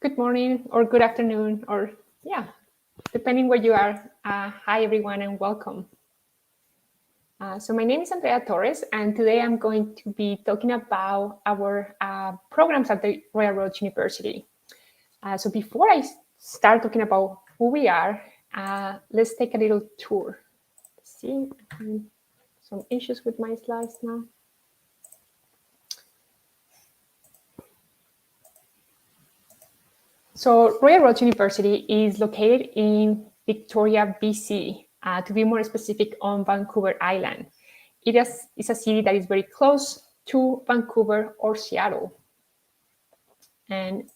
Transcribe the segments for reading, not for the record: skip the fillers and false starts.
good morning or good afternoon, or yeah, depending where you are. Hi, everyone, and welcome. So my name is Andrea Torres, and today I'm going to be talking about our programs at the Royal Roads University. So before I start talking about who we are, let's take a little tour. Let's see, some issues with my slides now. So Royal Roads University is located in Victoria, BC, to be more specific, on Vancouver Island. It is a city that is very close to Vancouver or Seattle. And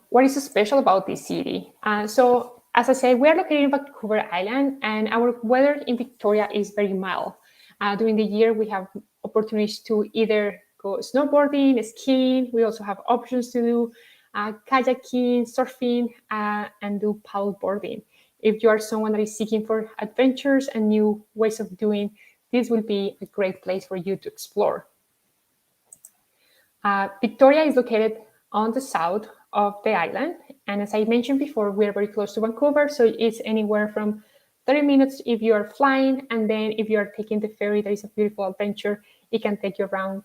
what is special about this city? So as I said, we are located in Vancouver Island, and our weather in Victoria is very mild. During the year, we have opportunities to either go snowboarding, skiing. We also have options to do kayaking, surfing, and do paddleboarding. If you are someone that is seeking for adventures and new ways of doing, this will be a great place for you to explore. Victoria is located on the south of the island, and as I mentioned before, we are very close to Vancouver, so it's anywhere from 30 minutes if you are flying, and then if you are taking the ferry, that is a beautiful adventure. It can take you around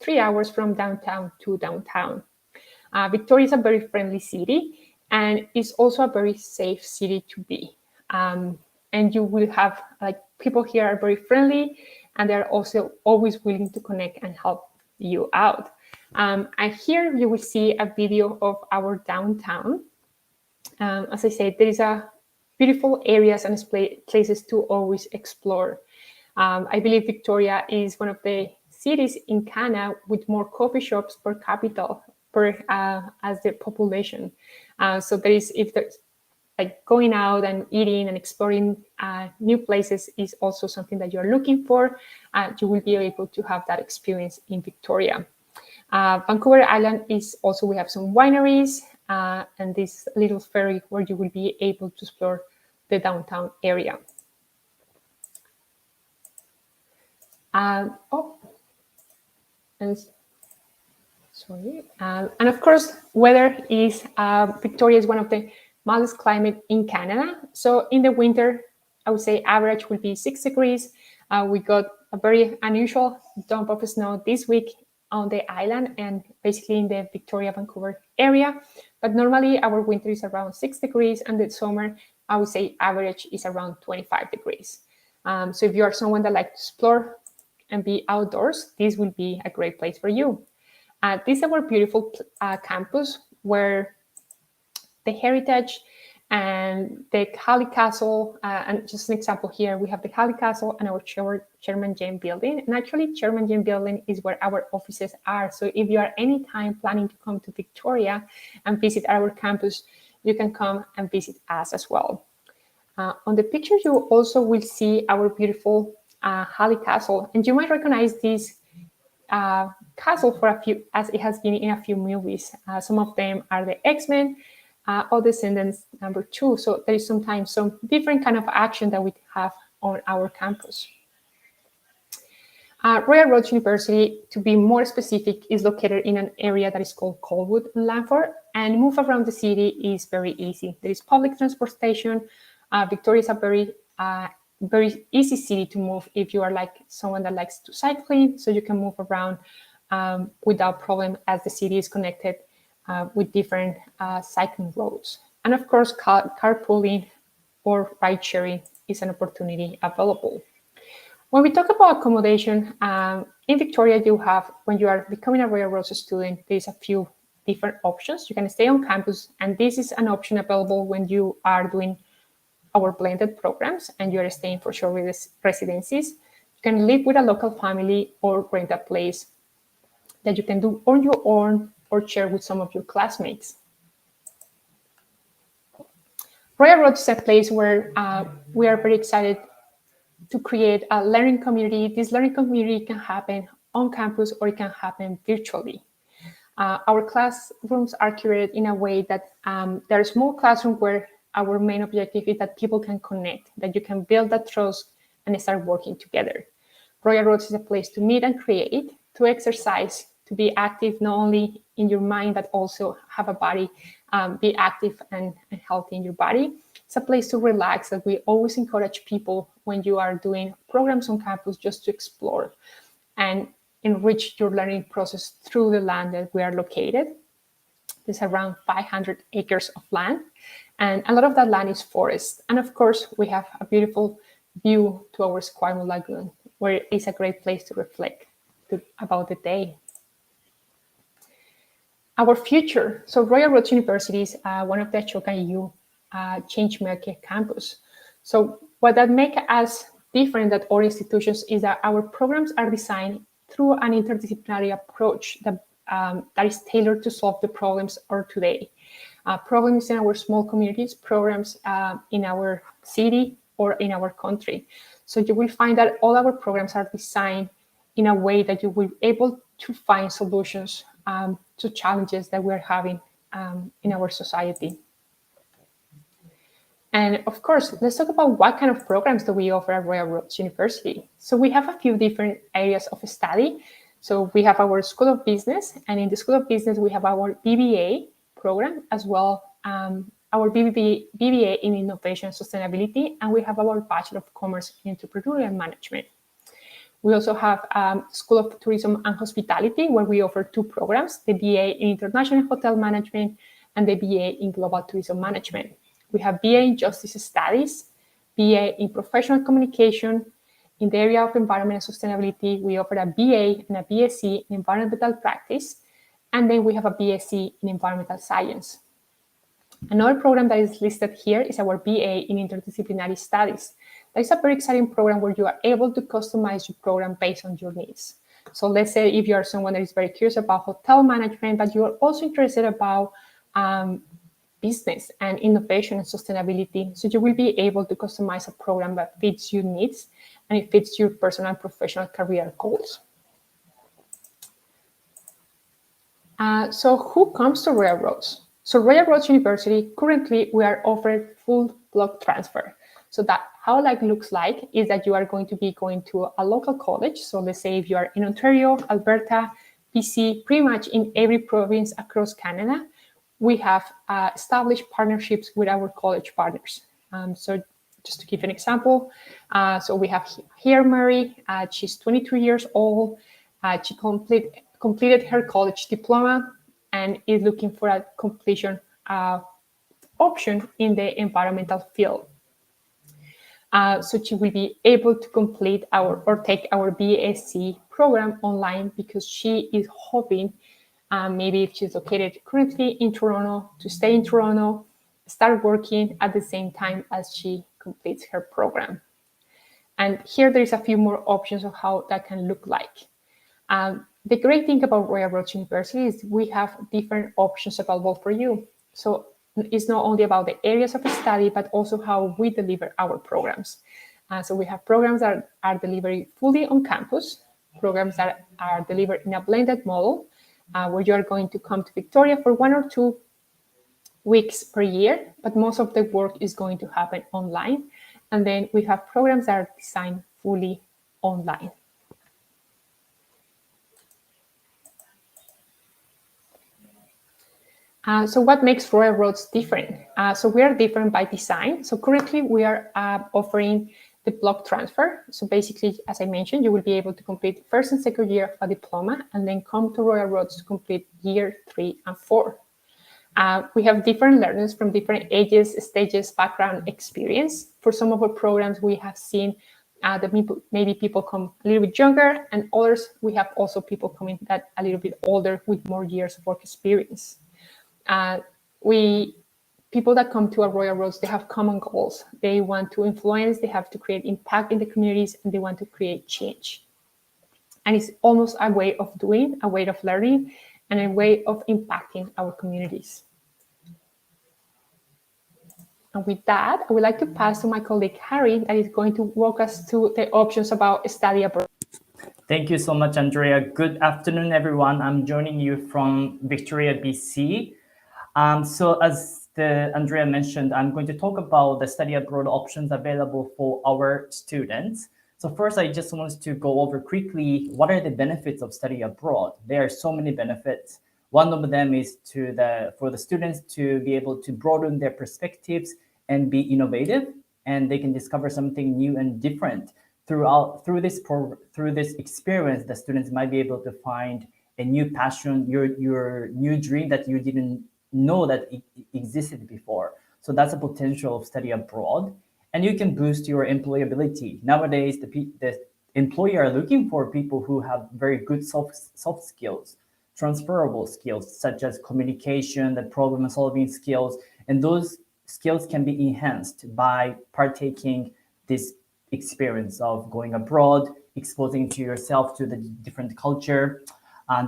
3 hours from downtown to downtown. Victoria is a very friendly city, and it's also a very safe city to be. And you will have, like, people here are very friendly, and they're also always willing to connect and help you out. And here you will see a video of our downtown. As I said, there is a beautiful areas and places to always explore. I believe Victoria is one of the cities in Canada with more coffee shops per capita as the population. So there is, if there's like going out and eating and exploring new places is also something that you're looking for, you will be able to have that experience in Victoria. Vancouver Island is also, we have some wineries and this little ferry where you will be able to explore the downtown area. And of course, weather is, Victoria is one of the mildest climate in Canada. So in the winter, I would say average will be 6 degrees. We got a very unusual dump of snow this week on the island and basically in the Victoria, Vancouver area. But normally our winter is around 6 degrees, and the summer, I would say average is around 25 degrees. So if you are someone that likes to explore and be outdoors, this will be a great place for you. This is our beautiful campus where the heritage and the Halley Castle, and just an example here, we have the Halley Castle and our Chairman Jane building. And actually, Chairman Jane building is where our offices are. So if you are anytime planning to come to Victoria and visit our campus, you can come and visit us as well. On the picture, you also will see our beautiful Halley Castle, and you might recognize this castle for a few, as it has been in a few movies. Some of them are the X-Men, or Descendants #2. So there is sometimes some different kind of action that we have on our campus. Royal Roads University, to be more specific, is located in an area that is called Colwood and Langford, and move around the city is very easy. There is public transportation. Victoria is a very easy city to move if you are like someone that likes to cycling, so you can move around without problem, as the city is connected with different cycling roads. And of course, carpooling or ride sharing is an opportunity available. When we talk about accommodation, in Victoria, you have, when you are becoming a Royal Roads student, there's a few different options. You can stay on campus, and this is an option available when you are doing our blended programs and you're staying for short residencies. You can live with a local family or rent a place that you can do on your own or share with some of your classmates. Royal Roads is a place where we are very excited to create a learning community. This learning community can happen on campus or it can happen virtually. Our classrooms are curated in a way that there are small classrooms where our main objective is that people can connect, that you can build that trust and start working together. Royal Roads is a place to meet and create, to exercise, to be active, not only in your mind, but also have a body, be active and healthy in your body. It's a place to relax that we always encourage people when you are doing programs on campus just to explore and enrich your learning process through the land that we are located. There's around 500 acres of land, and a lot of that land is forest. And of course, we have a beautiful view to our Squamble Lagoon, where it's a great place to reflect about the day. Our future. So Royal Roads University is one of the Ashoka EU change-maker campus. So what that makes us different than other institutions is that our programs are designed through an interdisciplinary approach that is tailored to solve the problems of today. Problems in our small communities, programs in our city or in our country. So you will find that all our programs are designed in a way that you will be able to find solutions to challenges that we're having in our society. And of course, let's talk about what kind of programs do we offer at Royal Roads University. So we have a few different areas of study. So we have our School of Business, and in the School of Business, we have our BBA program, as well our BBA in Innovation and Sustainability, and we have our Bachelor of Commerce in Entrepreneurial Management. We also have School of Tourism and Hospitality, where we offer two programs, the BA in International Hotel Management and the BA in Global Tourism Management. We have BA in Justice Studies, BA in Professional Communication. In the area of environment and sustainability, we offer a BA and a BSc in Environmental Practice, and then we have a BSc in Environmental Science. Another program that is listed here is our BA in Interdisciplinary Studies. That is a very exciting program where you are able to customize your program based on your needs. So let's say if you are someone that is very curious about hotel management, but you are also interested about business and innovation and sustainability. So you will be able to customize a program that fits your needs and it fits your personal and professional career goals. So who comes to Royal Roads? So Royal Roads University, currently we are offering full block transfer. So that how that looks like is that you are going to be going to a local college. So let's say if you are in Ontario, Alberta, BC, pretty much in every province across Canada, we have established partnerships with our college partners. So just to give an example, so we have here Mary, she's 22 years old. She completed her college diploma and is looking for a completion option in the environmental field. So she will be able to complete or take our BSc program online because she is hoping maybe if she's located currently in Toronto, to stay in Toronto, start working at the same time as she completes her program. And here there's a few more options of how that can look like. The great thing about Royal Roads University is we have different options available for you. So it's not only about the areas of study, but also how we deliver our programs. So we have programs that are delivered fully on campus, programs that are delivered in a blended model, where you are going to come to Victoria for 1 or 2 weeks per year, but most of the work is going to happen online. And then we have programs that are designed fully online. So what makes Royal Roads different? So we are different by design. So currently we are offering the block transfer. So basically, as I mentioned, you will be able to complete first and second year of a diploma and then come to Royal Roads to complete year 3 and 4. We have different learners from different ages, stages, background, experience. For some of our programs, we have seen that maybe people come a little bit younger, and others, we have also people coming that a little bit older with more years of work experience. People that come to our Royal Roads, they have common goals. They want to influence, they have to create impact in the communities, and they want to create change. And it's almost a way of doing, a way of learning, and a way of impacting our communities. And with that, I would like to pass to my colleague, Harry, that is going to walk us through the options about study abroad. Thank you so much, Andrea. Good afternoon, everyone. I'm joining you from Victoria, BC. So as Andrea mentioned, I'm going to talk about the study abroad options available for our students. So first, I just want to go over quickly what are the benefits of study abroad. There are so many benefits. One of them is for the students to be able to broaden their perspectives and be innovative, and they can discover something new and different through this experience. The students might be able to find a new passion, your new dream that you didn't know that it existed before. So that's a potential of study abroad. And you can boost your employability. Nowadays, the employer are looking for people who have very good soft skills, transferable skills such as communication, the problem solving skills, and those skills can be enhanced by partaking this experience of going abroad, exposing to yourself to the different culture,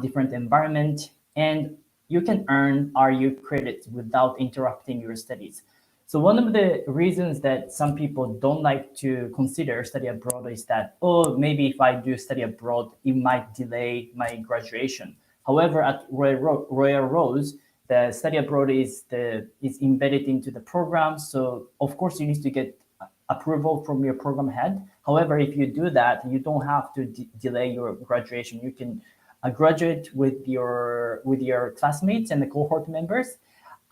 different environment, and you can earn RU credits without interrupting your studies. So one of the reasons that some people don't like to consider study abroad is that, oh, maybe if I do study abroad, it might delay my graduation. However, at Royal Rose, the study abroad is embedded into the program. So of course you need to get approval from your program head. However, if you do that, you don't have to delay your graduation. You can graduate with your classmates and the cohort members.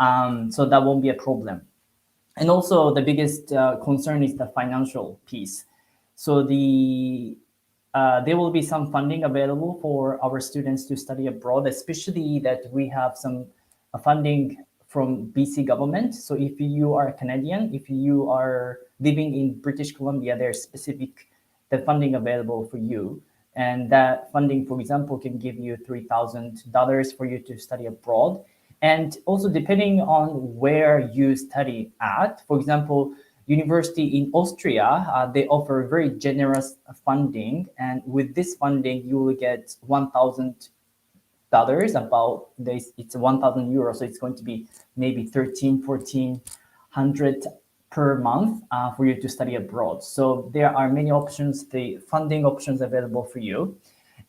So that won't be a problem. And also the biggest concern is the financial piece. So there will be some funding available for our students to study abroad, especially that we have some funding from BC government. So if you are Canadian, if you are living in British Columbia, there's specific the funding available for you. And that funding, for example, can give you $3,000 for you to study abroad. And also depending on where you study at, for example, university in Austria, they offer very generous funding. And with this funding, you will get $1,000 about this. It's 1,000 euros. So it's going to be maybe 1,400 per month for you to study abroad. So there are many options, the funding options available for you.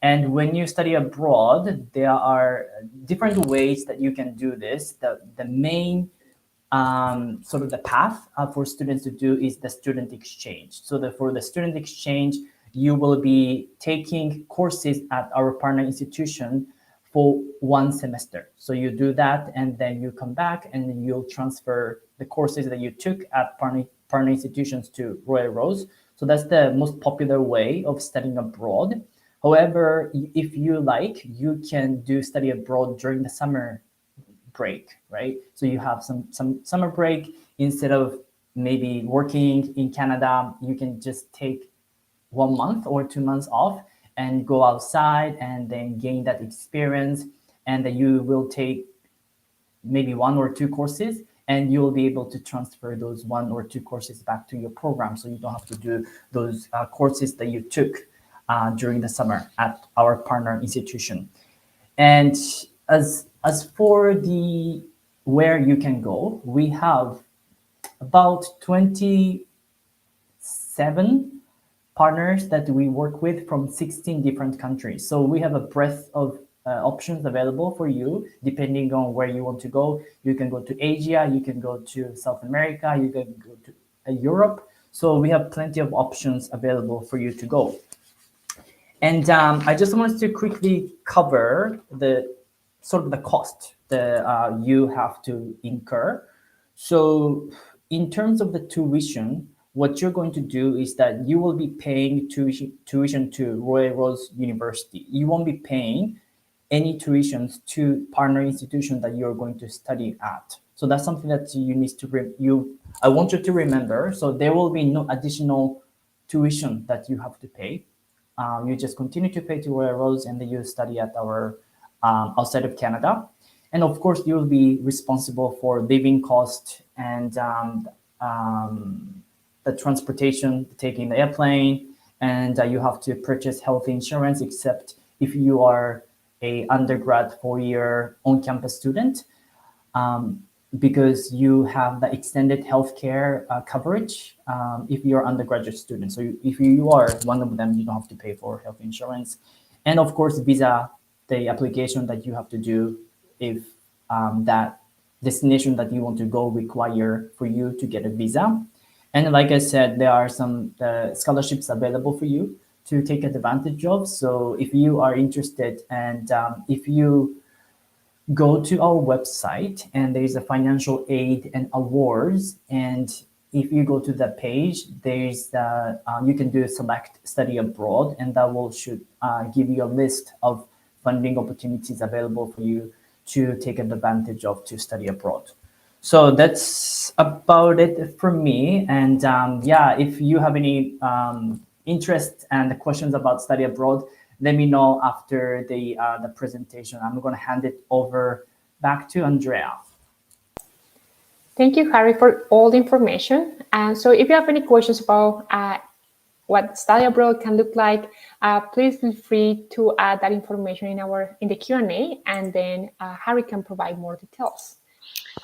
And when you study abroad, there are different ways that you can do this. The main sort of the path for students to do is the student exchange. So for the student exchange, you will be taking courses at our partner institution for 1 semester. So you do that, and then you come back and you'll transfer the courses that you took at partner institutions to Royal Rose. So that's the most popular way of studying abroad. However, if you like, you can do study abroad during the summer break, right? So you have some summer break. Instead of maybe working in Canada, you can just take 1 month or 2 months off and go outside and then gain that experience. And then you will take maybe 1 or 2 courses, and you'll be able to transfer those 1 or 2 courses back to your program. So you don't have to do those courses that you took during the summer at our partner institution. And as for the where you can go, we have about 27 partners that we work with from 16 different countries. So we have a breadth of options available for you depending on where you want to go. You can go to Asia, you can go to South America, you can go to Europe. So we have plenty of options available for you to go. And I just wanted to quickly cover the sort of the cost that you have to incur. So in terms of the tuition, what you're going to do is that you will be paying tuition to Royal Rose University. You won't be paying any tuitions to partner institution that you're going to study at. So that's something that you need to I want you to remember. So there will be no additional tuition that you have to pay. You just continue to pay to Royal Rose, and then you study at our outside of Canada. And of course, you'll be responsible for living cost and the transportation, taking the airplane, and you have to purchase health insurance, except if you are a undergrad 4-year on-campus student, because you have the extended healthcare coverage if you're undergraduate student. So if you are one of them, you don't have to pay for health insurance. And of course, visa, the application that you have to do if that destination that you want to go require for you to get a visa. And like I said, there are some scholarships available for you to take advantage of. So if you are interested, and if you go to our website, and there is a financial aid and awards, and if you go to the page, there's the you can do select study abroad, and that will should give you a list of funding opportunities available for you to take advantage of to study abroad. So that's about it for me. And yeah, if you have any interest and questions about study abroad, let me know after the presentation. I'm going to hand it over back to Andrea. Thank you, Harry, for all the information. And so if you have any questions about what study abroad can look like, please feel free to add that information in the Q&A, and then Harry can provide more details.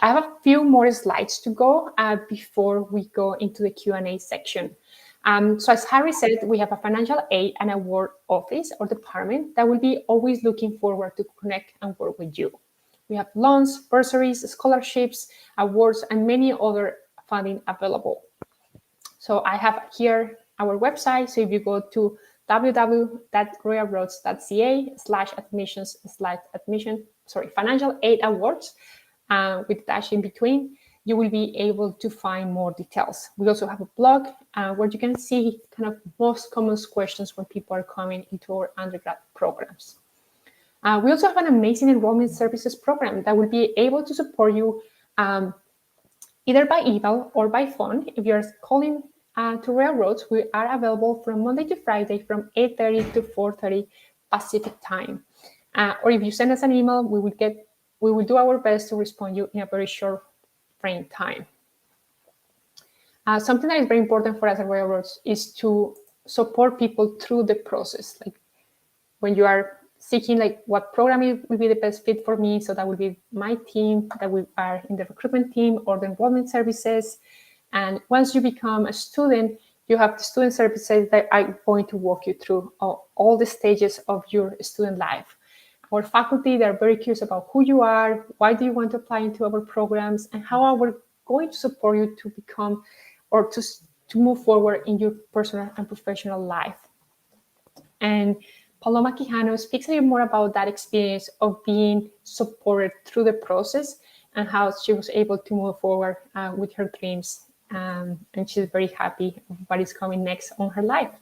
I have a few more slides to go before we go into the Q&A section. So as Harry said, we have a financial aid and award office or department that will be always looking forward to connect and work with you. We have loans, bursaries, scholarships, awards, and many other funding available. So I have here our website. So if you go to www.royalroads.ca/admissions/financial aid awards, with dash in between, you will be able to find more details. We also have a blog where you can see kind of most common questions when people are coming into our undergrad programs. We also have an amazing enrollment services program that will be able to support you either by email or by phone. If you're calling to Royal Roads, we are available from Monday to Friday from 8:30 to 4:30 Pacific time. Or if you send us an email, we will do our best to respond you in a very short frame time. Something that is very important for us at Royal Roads is to support people through the process. Like when you are seeking like what program will be the best fit for me, so that will be my team that we are in the recruitment team or the enrollment services. And once you become a student, you have the student services that are going to walk you through all the stages of your student life. Our faculty, they're very curious about who you are, why do you want to apply into our programs, and how are we going to support you to become or to move forward in your personal and professional life. And Paloma Quijano speaks a little more about that experience of being supported through the process and how she was able to move forward with her dreams. And she's very happy of what is coming next on her life.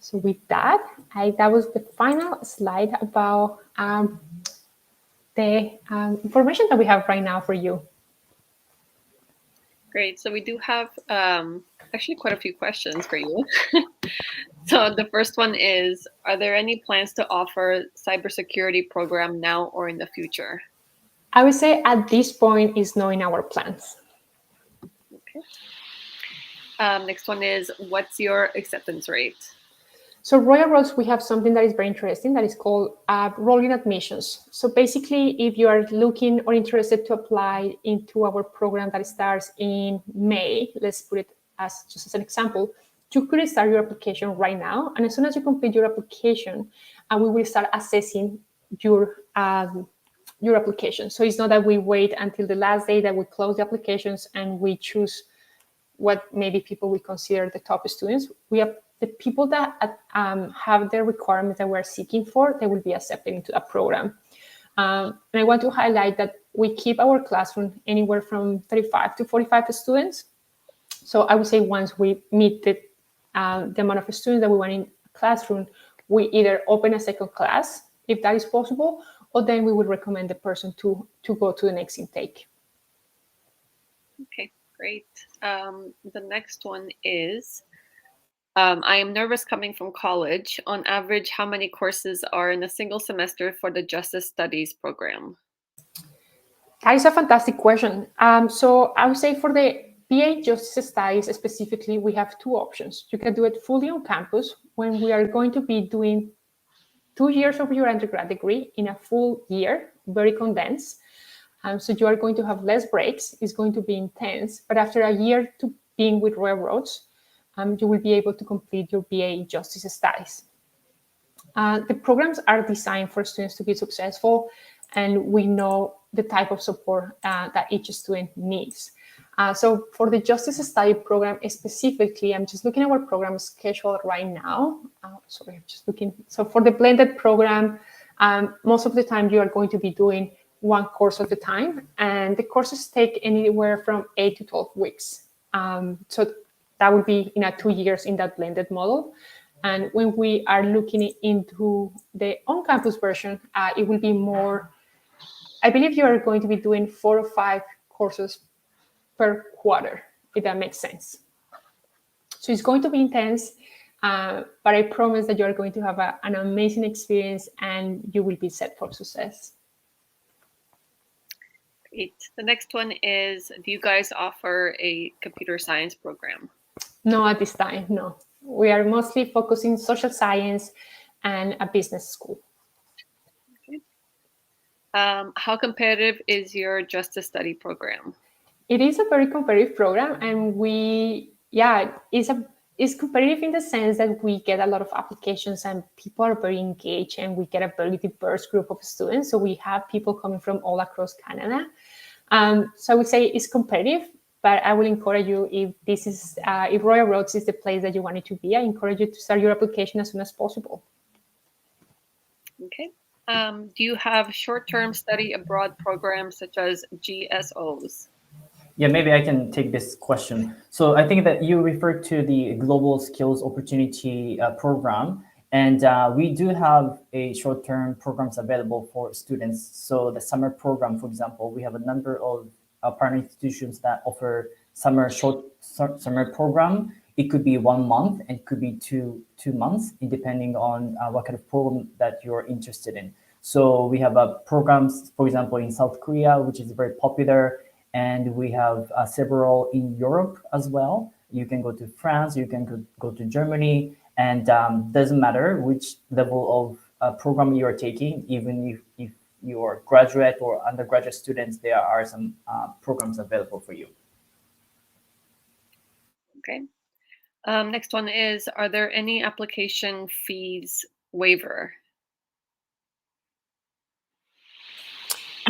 So with that, that was the final slide about the information that we have right now for you. Great. So we do have actually quite a few questions for you. So the first one is, are there any plans to offer cybersecurity program now or in the future? I would say at this point is not in our plans. Okay. Next one is, what's your acceptance rate? So Royal Roads, we have something that is very interesting that is called rolling admissions. So basically, if you are looking or interested to apply into our program that starts in May, let's put it as just as an example, you could start your application right now. And as soon as you complete your application, we will start assessing your application. So it's not that we wait until the last day that we close the applications and we choose what maybe people will consider the top students. We have the people that have the requirements that we're seeking for, they will be accepted into a program. And I want to highlight that we keep our classroom anywhere from 35 to 45 students. So I would say once we meet the amount of students that we want in a classroom, we either open a second class, if that is possible, or then we would recommend the person to go to the next intake. Okay, great. The next one is, I am nervous coming from college. On average, how many courses are in a single semester for the Justice Studies program? That is a fantastic question. So I would say for the BA Justice Studies specifically, we have two options. You can do it fully on campus when we are going to be doing 2 years of your undergrad degree in a full year, very condensed. So you are going to have less breaks. It's going to be intense. But after a year to being with Royal Roads, you will be able to complete your BA in Justice Studies. The programs are designed for students to be successful, and we know the type of support that each student needs. So for the Justice Study program specifically, I'm just looking at our program schedule right now. Sorry, I'm just looking. So for the blended program, most of the time you are going to be doing one course at a time, and the courses take anywhere from 8 to 12 weeks. So that would be in 2 years in that blended model. And when we are looking into the on-campus version, it will be more, I believe you are going to be doing 4 or 5 courses per quarter, if that makes sense. So it's going to be intense, but I promise that you are going to have an amazing experience and you will be set for success. Great. The next one is, do you guys offer a computer science program? No, at this time, no. We are mostly focusing social science and a business school. Okay. How competitive is your Justice Study program? It is a very competitive program, and it's competitive in the sense that we get a lot of applications and people are very engaged, and we get a very diverse group of students. So we have people coming from all across Canada. So I would say it's competitive, but I will encourage you, if Royal Roads is the place that you want it to be, I encourage you to start your application as soon as possible. Okay. Do you have short-term study abroad programs such as GSOs? Yeah, maybe I can take this question. So I think that you referred to the Global Skills Opportunity Program, and we do have a short-term programs available for students. So the summer program, for example, we have a number of partner institutions that offer summer program. It could be 1 month and it could be two months, depending on what kind of program that you're interested in. So we have programs, for example, in South Korea, which is very popular. And we have several in Europe as well. You can go to France, you can go to Germany, and doesn't matter which level of program you are taking, even if you're graduate or undergraduate students, there are some programs available for you. Okay. Next one is, are there any application fees waiver?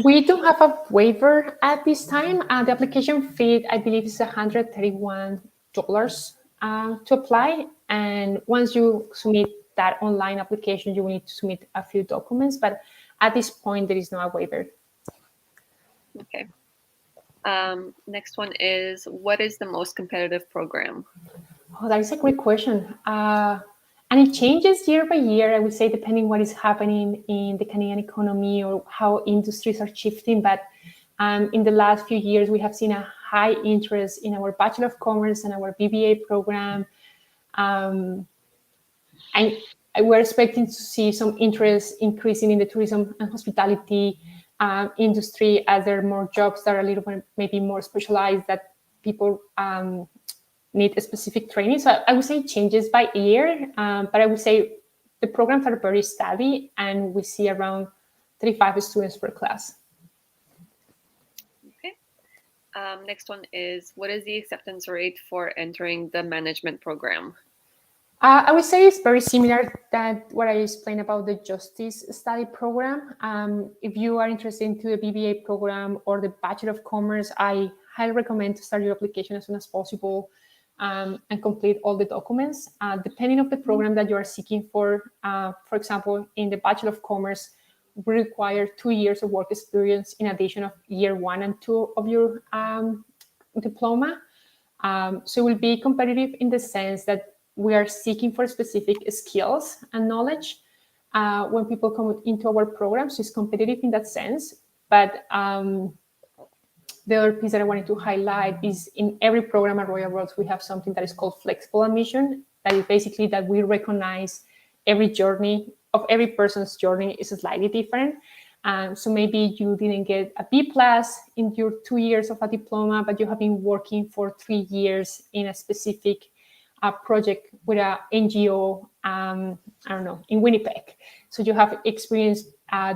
We don't have a waiver at this time. The application fee, I believe, is $131 to apply. And once you submit that online application, you will need to submit a few documents. But at this point, there is no waiver. Okay. Next one is, what is the most competitive program? Oh, that is a great question. And it changes year by year, I would say, depending what is happening in the Canadian economy or how industries are shifting. But in the last few years, we have seen a high interest in our Bachelor of Commerce and our BBA program. And we're expecting to see some interest increasing in the tourism and hospitality industry, as there are more jobs that are a little bit maybe more specialized, that people need a specific training. So I would say it changes by year, but I would say the programs are very steady, and we see around 35 students per class. Okay. Next one is, what is the acceptance rate for entering the management program? I would say it's very similar to what I explained about the Justice Study program. If you are interested into the BBA program or the Bachelor of Commerce, I highly recommend to start your application as soon as possible. And complete all the documents. Depending on the program that you are seeking for example, in the Bachelor of Commerce, we require 2 years of work experience in addition of year 1 and 2 of your diploma. So it will be competitive in the sense that we are seeking for specific skills and knowledge when people come into our program. So it's competitive in that sense. But the other piece that I wanted to highlight is, in every program at Royal Roads, we have something that is called flexible admission. That is basically that we recognize every journey of every person's journey is slightly different. So maybe you didn't get a B+ in your 2 years of a diploma, but you have been working for 3 years in a specific project with an NGO, I don't know, in Winnipeg. So you have experience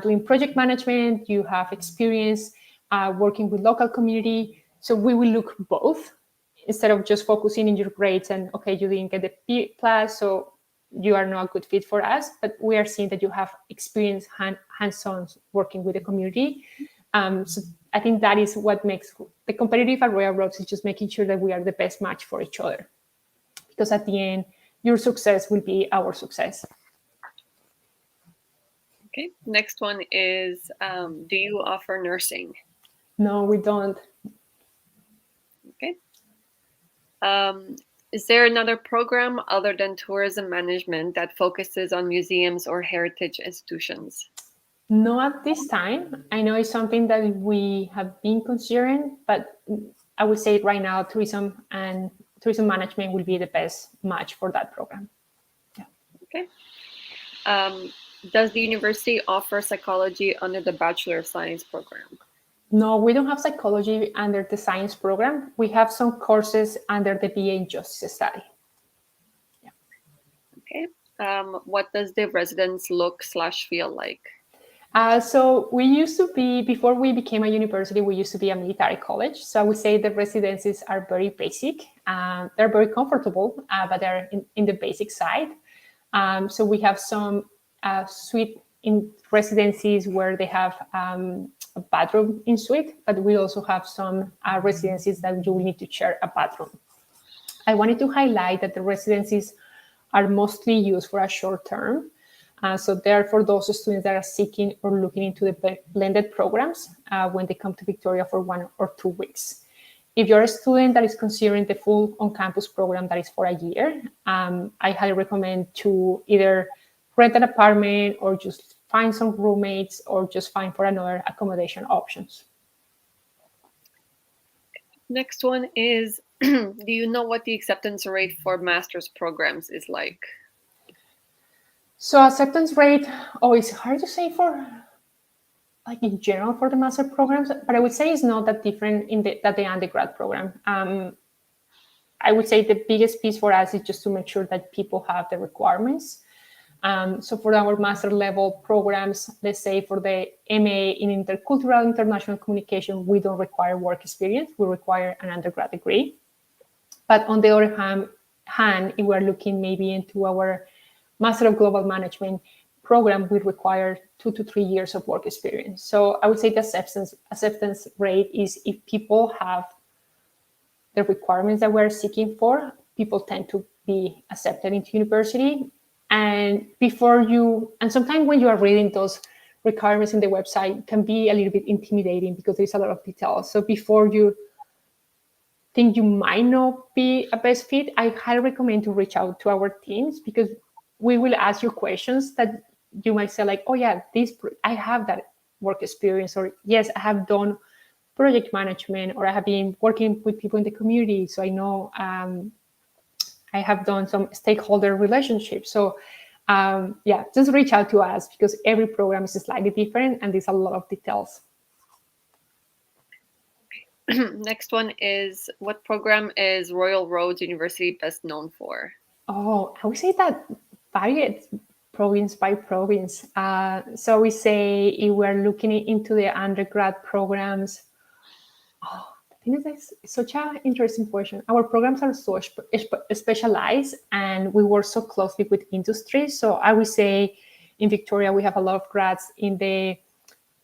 doing project management, you have experience working with local community. So we will look both, instead of just focusing in your grades and, okay, you didn't get the B+, so you are not a good fit for us. But we are seeing that you have experience hands-on working with the community. So I think that is what makes the competitive at Royal Roads, is just making sure that we are the best match for each other. Because at the end, your success will be our success. Okay, next one is, do you offer nursing? No, we don't. Okay. Is there another program other than tourism management that focuses on museums or heritage institutions? No, at this time. I know it's something that we have been considering, but I would say right now, tourism and tourism management will be the best match for that program. Yeah. Okay. Does the university offer psychology under the Bachelor of Science program? No, we don't have psychology under the science program. We have some courses under the BA in Justice Study. Yeah. Okay. What does the residence look/feel like? So we used to be, before we became a university, we used to be a military college. So I would say the residences are very basic. They're very comfortable, but they're in the basic side. So we have some suite in residencies where they have a bathroom in suite, but we also have some residencies that you will need to share a bathroom. I wanted to highlight that the residencies are mostly used for a short term. So they're for those students that are seeking or looking into the blended programs when they come to Victoria for 1 or 2 weeks. If you're a student that is considering the full on-campus program that is for a year, I highly recommend to either rent an apartment or just find some roommates or just find for another accommodation options. Next one is, do you know what the acceptance rate for master's programs is like? So acceptance rate, it's hard to say for like in general for the master programs, but I would say it's not that different than the undergrad program. I would say the biggest piece for us is just to make sure that people have the requirements. So for our master level programs, let's say for the MA in Intercultural International Communication, we don't require work experience. We require an undergrad degree. But on the other hand, if we're looking maybe into our Master of Global Management program, we require 2 to 3 years of work experience. So I would say the acceptance rate is if people have the requirements that we're seeking for, people tend to be accepted into university. And sometimes when you are reading those requirements in the website, it can be a little bit intimidating because there's a lot of details. So before you think you might not be a best fit, I highly recommend to reach out to our teams, because we will ask you questions that you might say like, oh yeah, I have that work experience, or yes, I have done project management, or I have been working with people in the community. So I know I have done some stakeholder relationships. So just reach out to us, because every program is slightly different and there's a lot of details. Next one is, what program is Royal Roads University best known for? I would say that varies province by province. So we say if we're looking into the undergrad programs, I think that's such an interesting question. Our programs are so specialized and we work so closely with industry. So I would say in Victoria, we have a lot of grads in the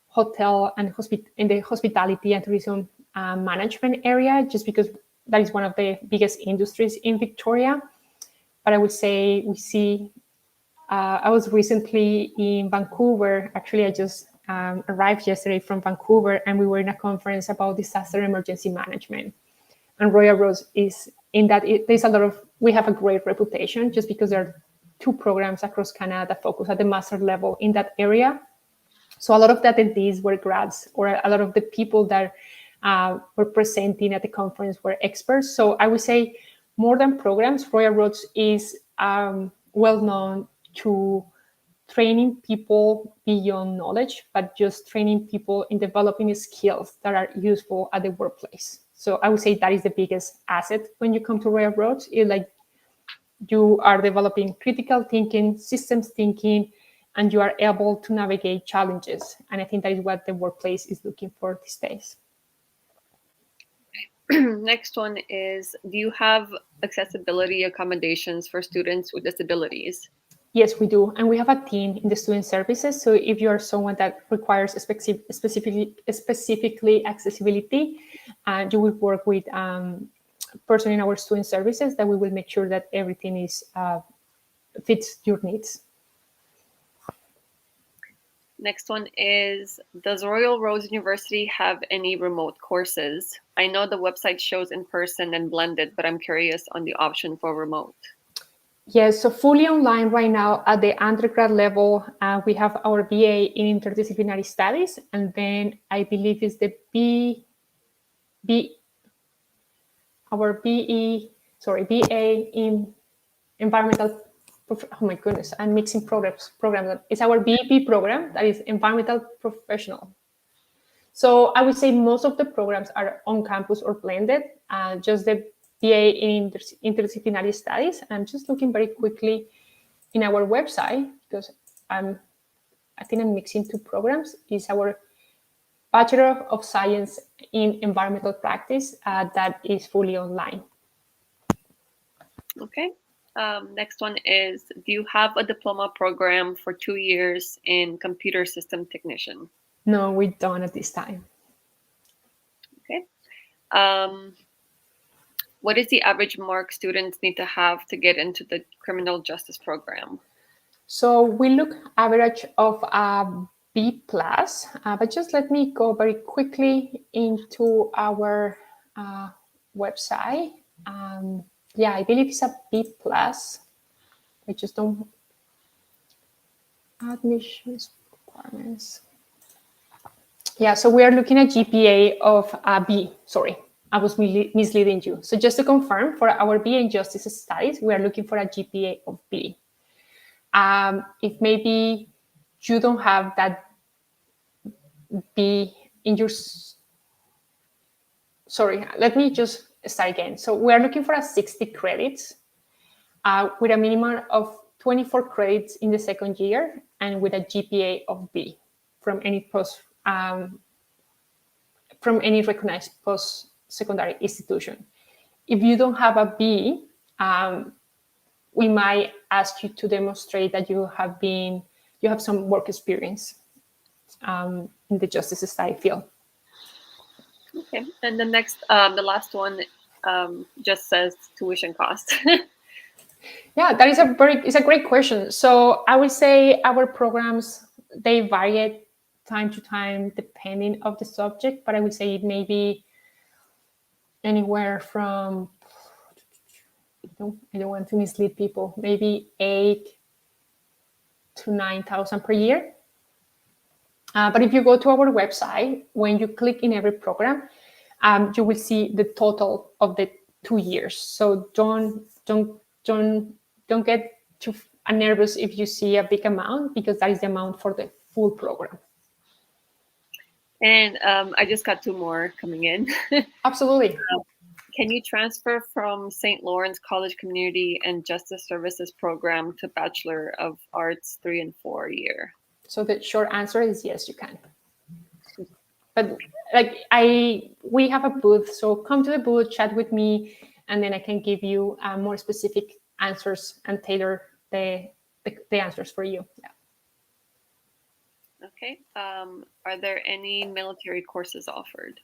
hotel and in the hospitality and tourism management area, just because that is one of the biggest industries in Victoria. But I would say we see, I was recently in Vancouver. Actually, I just arrived yesterday from Vancouver, and we were in a conference about disaster emergency management. And Royal Roads is in that. We have a great reputation just because there are 2 programs across Canada that focus at the master level in that area. So a lot of the attendees were grads, or a lot of the people that were presenting at the conference were experts. So I would say more than programs, Royal Roads is well known to training people beyond knowledge, but just training people in developing skills that are useful at the workplace. So I would say that is the biggest asset when you come to Royal Roads. Like you are developing critical thinking, systems thinking, and you are able to navigate challenges. And I think that is what the workplace is looking for these days. Next one is, do you have accessibility accommodations for students with disabilities? Yes, we do. And we have a team in the student services. So if you are someone that requires specifically accessibility, you will work with person in our student services that we will make sure that everything is fits your needs. Next one is, does Royal Roads University have any remote courses? I know the website shows in person and blended, but I'm curious on the option for remote. Yes, so fully online right now at the undergrad level, we have our BA in Interdisciplinary Studies, and then I believe it's the BA in Environmental. Oh my goodness, I'm mixing programs. It's our BEP program that is Environmental Professional. So I would say most of the programs are on campus or blended. Just the BA in Interdisciplinary Studies. I'm just looking very quickly in our website because I think I'm mixing two programs. Is our Bachelor of Science in Environmental Practice that is fully online. Okay. Next one is, do you have a diploma program for 2 years in computer system technician? No, we don't at this time. Okay. What is the average mark students need to have to get into the criminal justice program? So we look average of B plus, but just let me go very quickly into our website. Yeah, I believe it's a B plus. I just don't admissions requirements. Yeah, so we are looking at GPA of B. Sorry, I was misleading you. So just to confirm, for our BA in Justice Studies, we are looking for a GPA of B. If maybe you don't have that B in your, sorry, let me just start again. So we are looking for a 60 credits with a minimum of 24 credits in the second year and with a GPA of B from any recognized post-secondary institution. If you don't have a B, we might ask you to demonstrate that you have some work experience in the justice study field. Okay, and the last one just says tuition cost. Yeah, that is it's a great question. So I would say our programs, they vary time to time depending of the subject, but I would say it may be anywhere from, I don't want to mislead people, maybe 8,000 to 9,000 per year. But if you go to our website, when you click in every program, you will see the total of the 2 years. So don't get too nervous if you see a big amount, because that is the amount for the full program. And I just got 2 more coming in. Absolutely. Can you transfer from St. Lawrence College Community and Justice Services program to Bachelor of Arts 3 and 4 year? So the short answer is yes, you can. But we have a booth, so come to the booth, chat with me, and then I can give you more specific answers and tailor the answers for you. Yeah. Okay. Are there any military courses offered?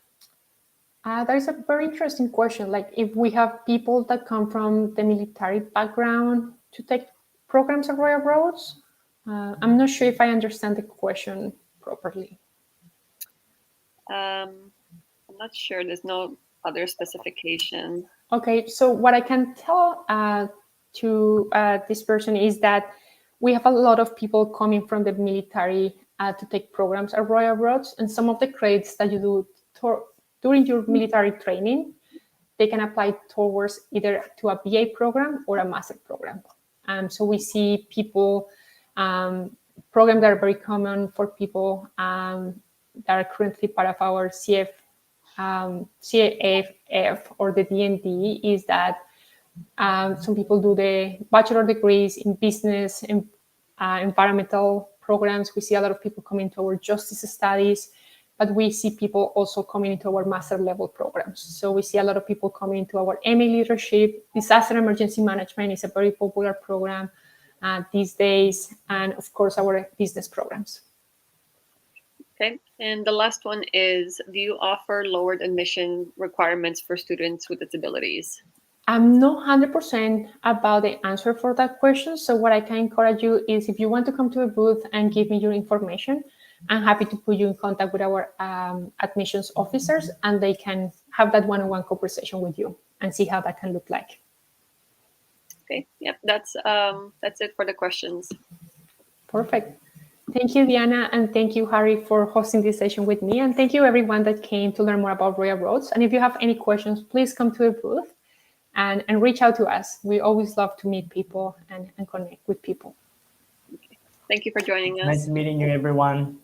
That is a very interesting question. Like, if we have people that come from the military background to take programs at Royal Roads, I'm not sure if I understand the question properly. I'm not sure. There's no other specification. Okay, so what I can tell to this person is that we have a lot of people coming from the military to take programs at Royal Roads, and some of the credits that you do during your military training, they can apply towards either to a BA program or a master program. So we see people, programs that are very common for people that are currently part of our CCUF or the DND, is that some people do the bachelor degrees in business and environmental programs. We see a lot of people coming to our justice studies, but we see people also coming into our master level programs. So we see a lot of people coming into our MA leadership. Disaster emergency management is a very popular program. these days, and of course our business programs. Okay, and the last one is, do you offer lowered admission requirements for students with disabilities? I'm not 100% about the answer for that question. So what I can encourage you is, if you want to come to a booth and give me your information, I'm happy to put you in contact with our admissions officers, and they can have that one-on-one conversation with you and see how that can look like. Okay, yep, that's it for the questions. Perfect. Thank you, Diana, and thank you, Harry, for hosting this session with me. And thank you, everyone that came to learn more about Royal Roads. And if you have any questions, please come to a booth and reach out to us. We always love to meet people and connect with people. Thank you for joining us. Nice meeting you, everyone.